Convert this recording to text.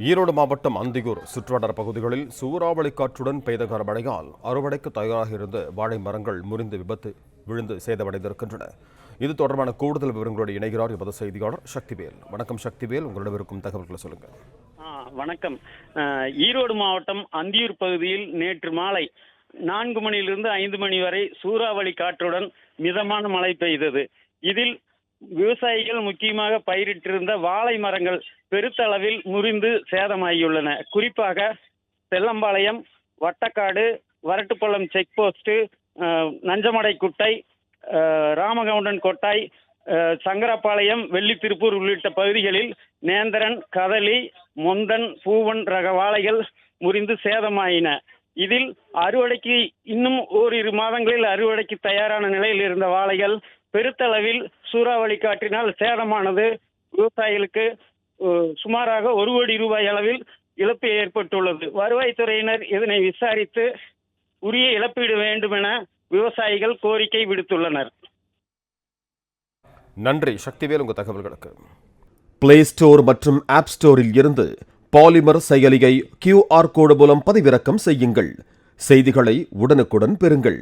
ஈரோடு மாவட்டம் அந்தியூர் சுற்றுவட்டார பகுதிகளில் சூறாவளி காற்றுடன் பெய்த கனமழையால் அறுவடைக்கு தயாராக இருந்த வாழை மரங்கள் முறிந்து விழுந்து சேதமடைந்திருக்கின்றன. இது தொடர்பான கூடுதல் விவரங்களோடு இணைகிறார் எமது செய்தியாளர் சக்திவேல். வணக்கம் சக்திவேல், உங்களிடம் இருக்கும் தகவல்களை சொல்லுங்கள். வணக்கம். ஈரோடு மாவட்டம் அந்தியூர் பகுதியில் நேற்று மாலை 4 மணியிலிருந்து 5 மணி வரை சூறாவளி காற்றுடன் மிதமான மழை பெய்தது. இதில் விவசாயிகள் முக்கியமாக பயிரிட்டிருந்த வாழை மரங்கள் பெருத்த அளவில் முறிந்து சேதமாகியுள்ளன. குறிப்பாக செல்லம்பாளையம், வட்டக்காடு, வரட்டுப்பள்ளம் செக் போஸ்ட், நஞ்சமடை குட்டை, ராமகவுண்டன் கொட்டாய், சங்கரபாளையம், வெள்ளித்திருப்பூர் உள்ளிட்ட பகுதிகளில் நேந்திரன், கதலி, மொந்தன், பூவன் ரக வாழைகள் முறிந்து சேதமாயின. இதில் அறுவடைக்கு இன்னும் ஓரிரு மாதங்களில் அறுவடைக்கு தயாரான நிலையில் இருந்த வாழைகள் பெருத்தளவில் சூறாவளி காற்றினால் சேதமானது. விவசாயிகளுக்கு சுமாராக 1 கோடி ரூபாய் அளவில் இழப்பு ஏற்பட்டுள்ளது. வருவாய்த்துறையினர் இதனை விசாரித்து உரிய இழப்பீடு வேண்டும் என விவசாயிகள் கோரிக்கை விடுத்துள்ளனர். நன்றி சக்திவேல், உங்கள் தகவல்களுக்கு. பிளே ஸ்டோர் மற்றும் ஆப் ஸ்டோரில் இருந்து பாலிமர் செயலியை QR கோடு மூலம் பதிவிறக்கம் செய்யுங்கள். செய்திகளை உடனுக்குடன் பெறுங்கள்.